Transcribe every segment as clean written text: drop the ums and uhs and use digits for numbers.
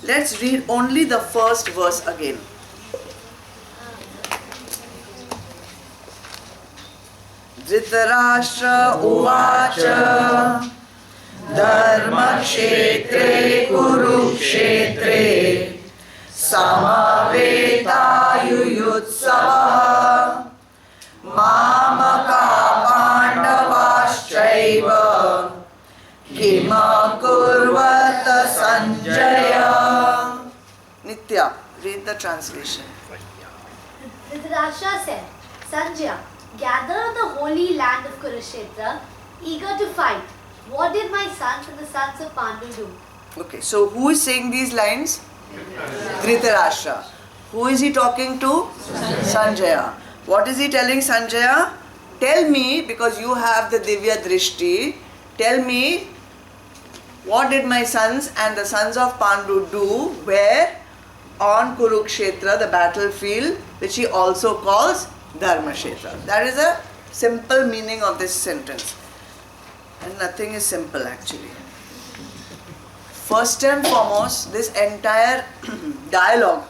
Let's read only the first verse again. Dhritarashtra uvacha dharmakshetre kurukshetre samaveta mamaka pandavaschaiva kima kurvata sanjaya. Nitya, read the translation. Dhritarashtra said, Sanjaya, gather the holy land of Kurukshetra, eager to fight. What did my sons and the sons of Pandu do? Okay, so who is saying these lines? Dhritarashtra. Who is he talking to? Sanjaya. What is he telling Sanjaya? Tell me, because you have the Divya Drishti, tell me, what did my sons and the sons of Pandu do where on Kurukshetra, the battlefield, which he also calls Dharmashetra. That is a simple meaning of this sentence. And nothing is simple actually. First and foremost, this entire dialogue,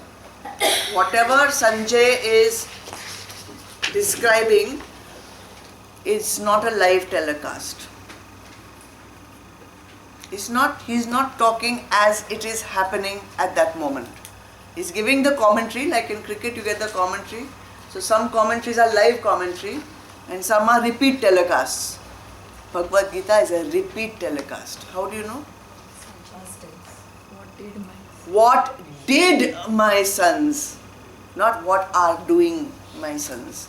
whatever Sanjay is describing, is not a live telecast. He's not talking as it is happening at that moment. He's giving the commentary, like in cricket you get the commentary. So some commentaries are live commentary and some are repeat telecasts. Bhagavad Gita is a repeat telecast. How do you know? What did my sons? Not what are doing my sons.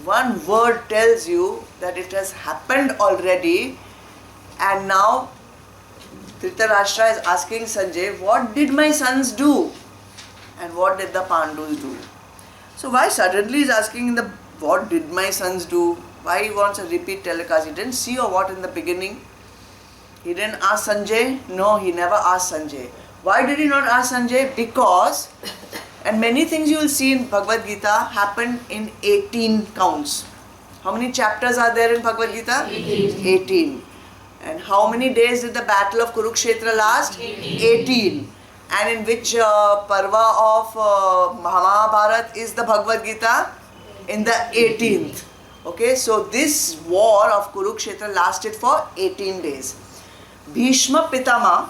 One word tells you that it has happened already, and now Dhritarashtra is asking Sanjay, what did my sons do? And what did the Pandus do? So why suddenly is asking what did my sons do? Why he wants a repeat telecast? He didn't see or what in the beginning? He didn't ask Sanjay? No, he never asked Sanjay. Why did he not ask Sanjay? Because, and many things you will see in Bhagavad Gita happened in 18 counts. How many chapters are there in Bhagavad Gita? 18. And how many days did the battle of Kurukshetra last? 18. And in which parva of Mahabharat is the Bhagavad Gita? In the 18th. Okay, so this war of Kurukshetra lasted for 18 days. Bhishma Pitama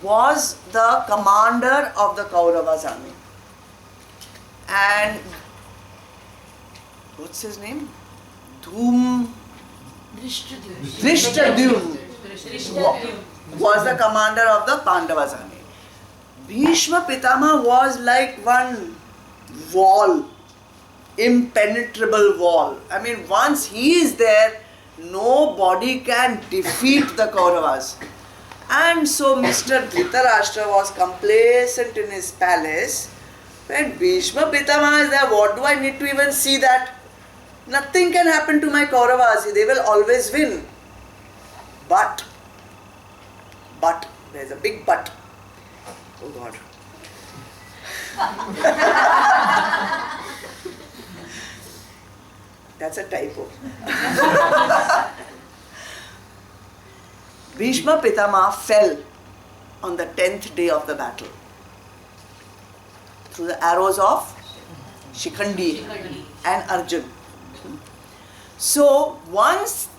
was the commander of the Kauravas army. And what's his name? Drishtadyumna was the commander of the Pandavas army. Bhishma Pitama was like one wall, impenetrable wall. I mean, once he is there, nobody can defeat the Kauravas. And so Mr. Dhritarashtra was complacent in his palace. When Bhishma Pitama is there, what do I need to even see that? Nothing can happen to my Kauravas, they will always win. But, there's a big but. Oh God. That's a typo. Bhishma Pitama fell on the 10th day of the battle through the arrows of Shikhandi and Arjun. So once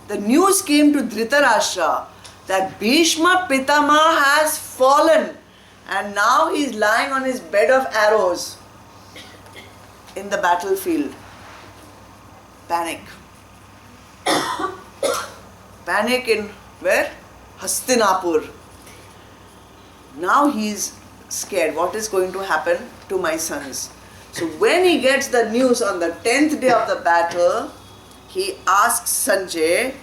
the news came to Dhritarashtra that Bhishma Pitama has fallen and now he is lying on his bed of arrows in the battlefield, panic. Panic in where? Hastinapur. Now he is scared. What is going to happen to my sons? So when he gets the news on the 10th day of the battle, he asks Sanjay,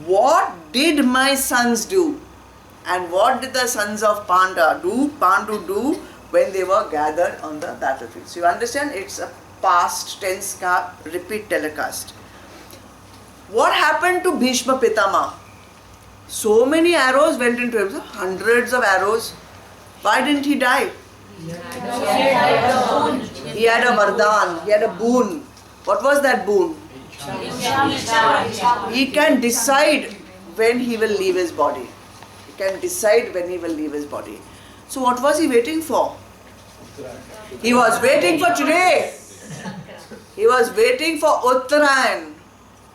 what did my sons do? And what did the sons of Pandu do when they were gathered on the battlefield? So you understand, it's a past tense repeat telecast. What happened to Bhishma Pitama? So many arrows went into him, hundreds of arrows. Why didn't he die? He had a vardhan, he had a boon. What was that boon? He can decide when he will leave his body. He can decide when he will leave his body. So what was he waiting for? He was waiting for today. He was waiting for Uttarayan,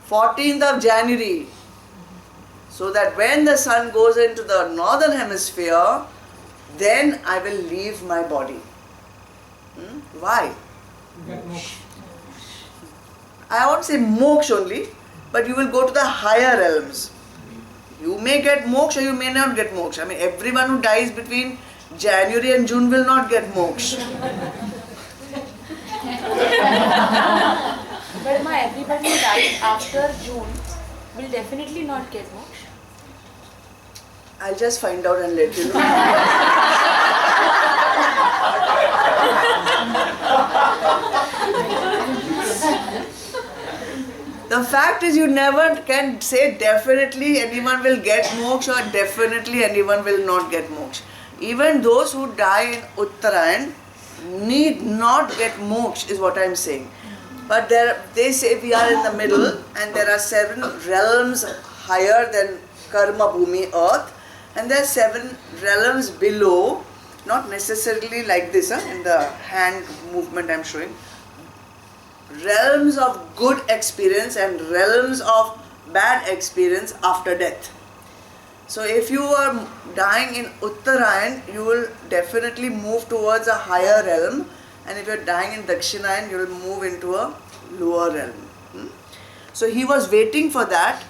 14th of January. So that when the sun goes into the northern hemisphere, then I will leave my body. Why? I won't say moksha only, but you will go to the higher realms. You may get moksha, you may not get moksha. I mean, everyone who dies between January and June will not get moksha. But everybody who dies after June will definitely not get moksha. I'll just find out and let you know. The fact is, you never can say definitely anyone will get moksha or definitely anyone will not get moksha. Even those who die in Uttarayan need not get moksha, is what I am saying. But they say we are in the middle and there are 7 realms higher than Karma Bhumi, earth, and there are 7 realms below, not necessarily like this, in the hand movement I am showing. Realms of good experience and realms of bad experience after death. So if you are dying in Uttarayan, you will definitely move towards a higher realm, and if you are dying in Dakshinayan, you will move into a lower realm. So he was waiting for that.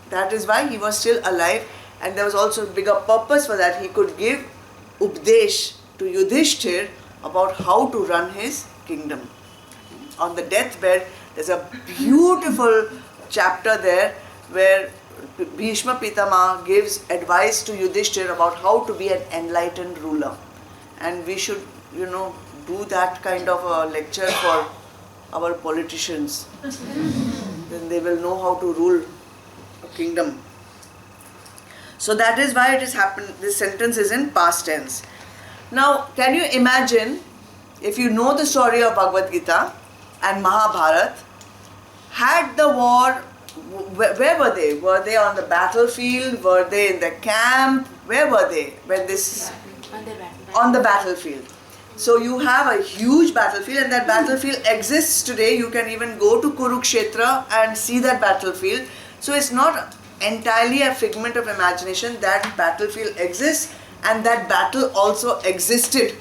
That is why he was still alive, and there was also a bigger purpose for that. He could give Updesh to Yudhishthir about how to run his kingdom. On the deathbed, there's a beautiful chapter there where Bhishma Pitama gives advice to Yudhishthir about how to be an enlightened ruler. And we should, do that kind of a lecture for our politicians. Then they will know how to rule a kingdom. So that is why it has happened. This sentence is in past tense. Now, can you imagine, if you know the story of Bhagavad Gita and Mahabharata, had the war, where were they? Were they on the battlefield? Were they in the camp? Where were they when this? On the battlefield. So you have a huge battlefield, and that battlefield exists today. You can even go to Kurukshetra and see that battlefield. So it's not entirely a figment of imagination. That battlefield exists, and that battle also existed.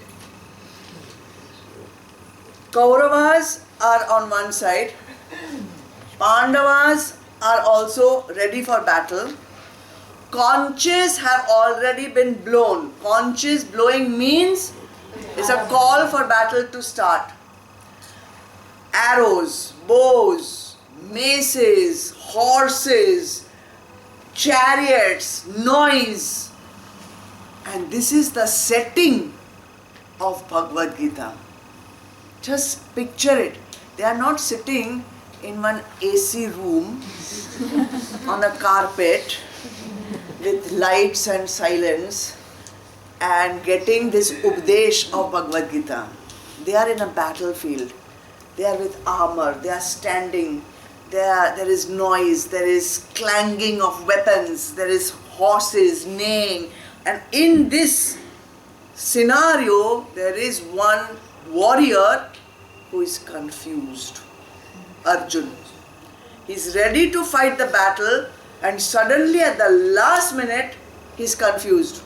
Kauravas are on one side. Pandavas are also ready for battle. Conches have already been blown. Conches blowing means it's a call for battle to start. Arrows, bows, maces, horses, chariots, noise. And this is the setting of Bhagavad Gita. Just picture it. They are not sitting in one AC room on a carpet with lights and silence and getting this Updesh of Bhagavad Gita. They are in a battlefield. They are with armor. They are standing. There is noise. There is clanging of weapons. There is horses neighing. And in this scenario, there is one warrior who is confused. Arjun. He's ready to fight the battle, and suddenly at the last minute, he's confused.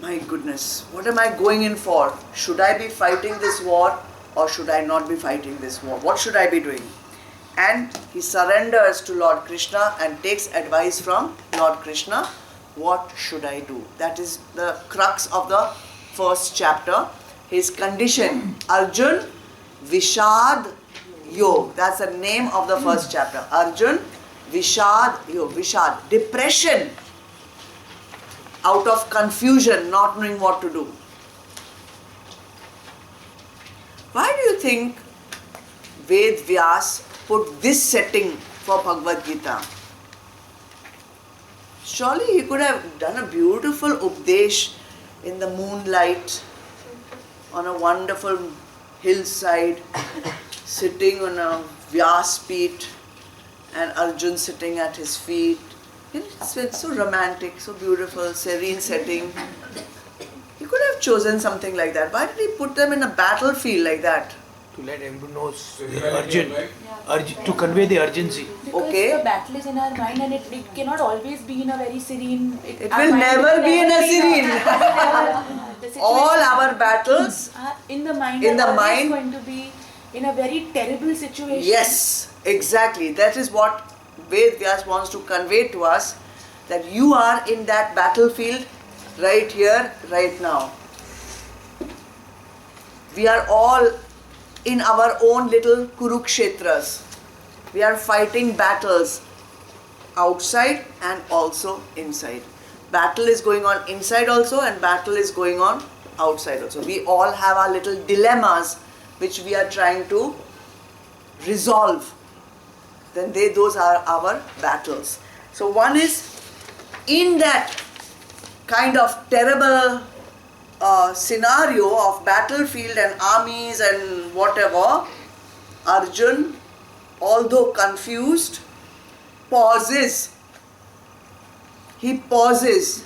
My goodness, what am I going in for? Should I be fighting this war or should I not be fighting this war? What should I be doing? And he surrenders to Lord Krishna and takes advice from Lord Krishna. What should I do? That is the crux of the first chapter. His condition, Arjun Vishad Yog. That's the name of the first chapter. Arjun Vishad Yog. Vishad, depression out of confusion, not knowing what to do. Why do you think Ved Vyas put this setting for Bhagavad Gita? Surely he could have done a beautiful Updesh in the moonlight on a wonderful hillside, sitting on a Vyas feet and Arjun sitting at his feet. It's So it's so romantic, so beautiful, serene setting. He could have chosen something like that. Why did he put them in a battlefield like that? To let everyone know the to convey the urgency. Because Okay. the battle is in our mind and it cannot always be in a very serene. It our will mind never be in a serene. The situation All our battles, are in the mind in are the always mind. going to be in a very terrible situation. yes, exactly. That is what Ved Vyas wants to convey to us, that you are in that battlefield right here, right now. We are all in our own little Kurukshetras. We are fighting battles outside and also inside. Battle is going on inside also and battle is going on outside also. We all have our little dilemmas which we are trying to resolve. Then those are our battles. So one is in that kind of terrible scenario of battlefield and armies and whatever, Arjun, although confused, pauses. He pauses,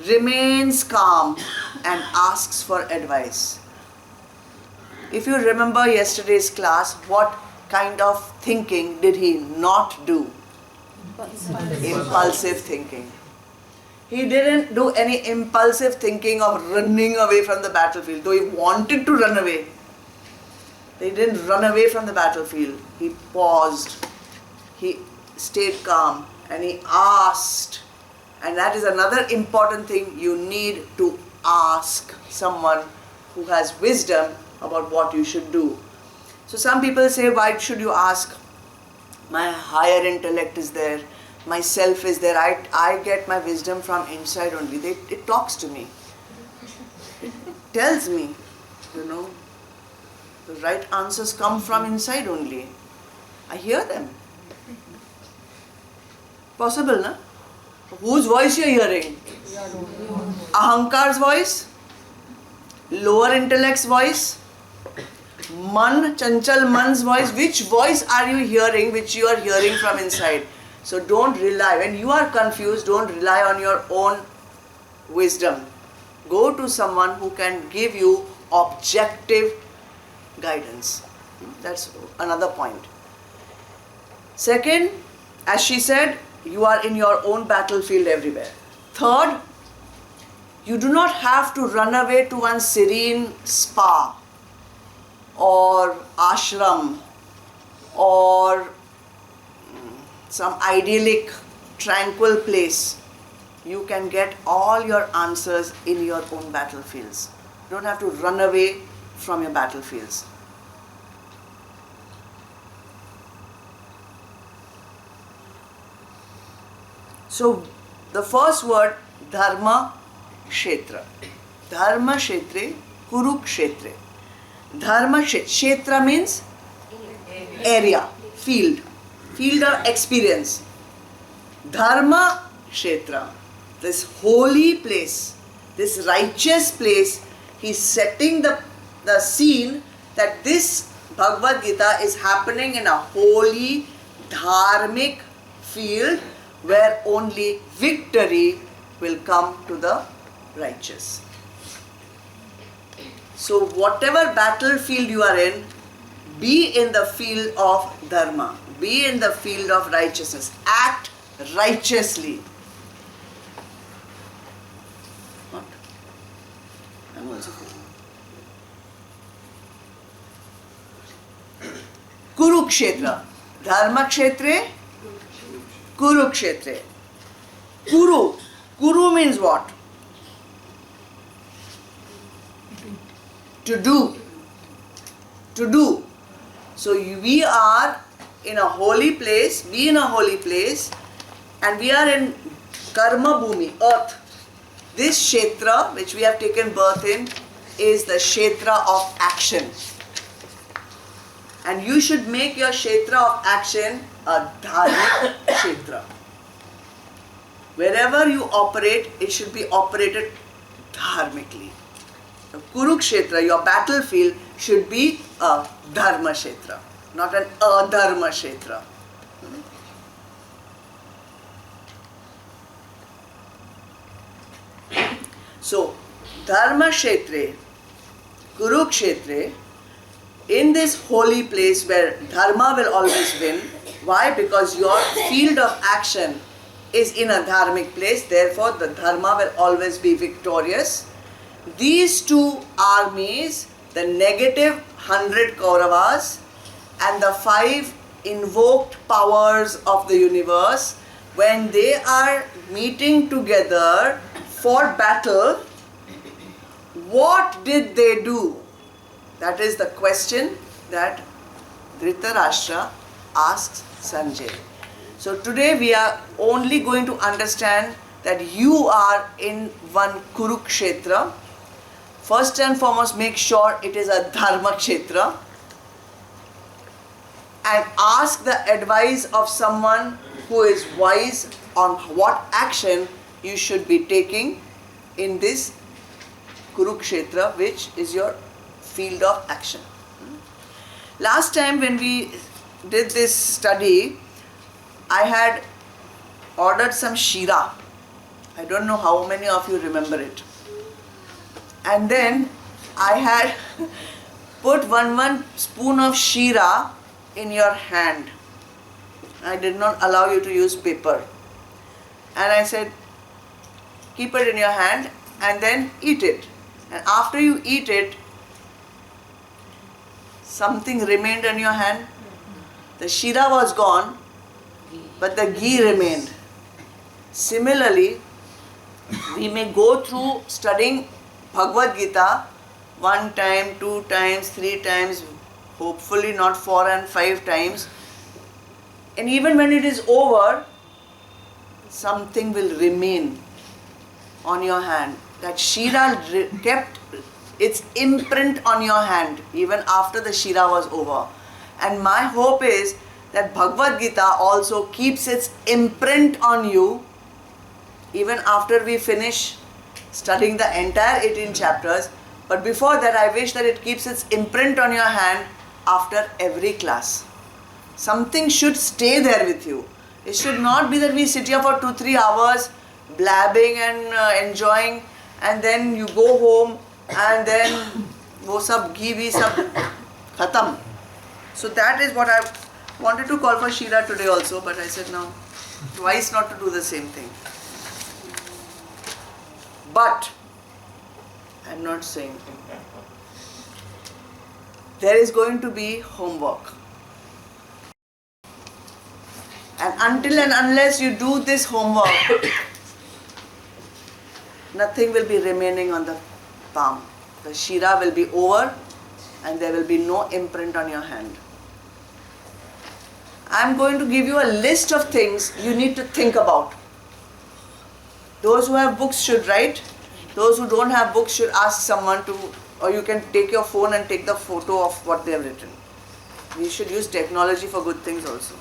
remains calm and asks for advice. If you remember yesterday's class, what kind of thinking did he not do? Impulsive thinking. He didn't do any impulsive thinking of running away from the battlefield, though he wanted to run away. He didn't run away from the battlefield. He paused. He stayed calm and he asked. And that is another important thing. You need to ask someone who has wisdom about what you should do. So some people say, why should you ask? My higher intellect is there. My self is there. I get my wisdom from inside only. It talks to me. It tells me, the right answers come from inside only. I hear them. Possible, na? Whose voice you are hearing? Ahankar's voice? Lower intellect's voice? Chanchal man's voice? Which voice are you hearing which you are hearing from inside? So don't rely, when you are confused, don't rely on your own wisdom. Go to someone who can give you objective guidance. That's another point. Second, as she said, you are in your own battlefield everywhere. Third, you do not have to run away to one serene spa or ashram or some idyllic, tranquil place. You can get all your answers in your own battlefields. You don't have to run away from your battlefields. So, the first word, dharma kshetra. Dharma kshetre, kurukshetre. Dharma kshetra means area, field of experience. Dharma kshetra, this holy place, this righteous place, he's setting the scene that this Bhagavad Gita is happening in a holy, dharmic field where only victory will come to the righteous. So whatever battlefield you are in, be in the field of dharma, be in the field of righteousness, act righteously. What? I'm also Kurukshetra. Dharma kshetre, Kurukshetre. Kuru means what? To do. So we are in a holy place, and we are in karma bhumi, earth. This kshetra which we have taken birth in is the kshetra of action. And you should make your kshetra of action a dharmic kshetra. Wherever you operate, it should be operated dharmically. The Kurukshetra, your battlefield, should be a dharma kshetra, not an adharma kshetra. So, Dharma Kshetre, Kurukshetre, in this holy place where Dharma will always win. Why? Because your field of action is in a dharmic place, therefore the Dharma will always be victorious. These two armies, the negative 100 Kauravas and the 5 invoked powers of the universe, when they are meeting together for battle, what did they do? That is the question that Dhritarashtra asks Sanjay. So today we are only going to understand that you are in one Kurukshetra. First and foremost, make sure it is a Dharma Kshetra, and ask the advice of someone who is wise on what action you should be taking in this Kurukshetra, which is your field of action. Last time when we did this study, I had ordered some shira. I don't know how many of you remember it. And then I had put one spoon of shira in your hand. I did not allow you to use paper. And I said, keep it in your hand and then eat it. And after you eat it, something remained in your hand. The shira was gone, but the ghee remained. Similarly, we may go through studying Bhagavad Gita 1 time, 2 times, 3 times, hopefully not 4 and 5 times. And even when it is over, something will remain on your hand. That shira kept its imprint on your hand even after the shira was over. And my hope is that Bhagavad Gita also keeps its imprint on you even after we finish studying the entire 18 chapters. But before that, I wish that it keeps its imprint on your hand after every class. Something should stay there with you. It should not be that we sit here for 2-3 hours blabbing and enjoying, and then you go home and then wo sab ghee bhi sab khatam. So that is what I wanted to call for shira today also, but I said no, twice not to do the same thing. But I am not saying there is going to be homework. And until and unless you do this homework, nothing will be remaining on the palm. The shira will be over and there will be no imprint on your hand. I am going to give you a list of things you need to think about. Those who have books should write. Those who don't have books should ask someone to, or you can take your phone and take the photo of what they have written. We should use technology for good things also.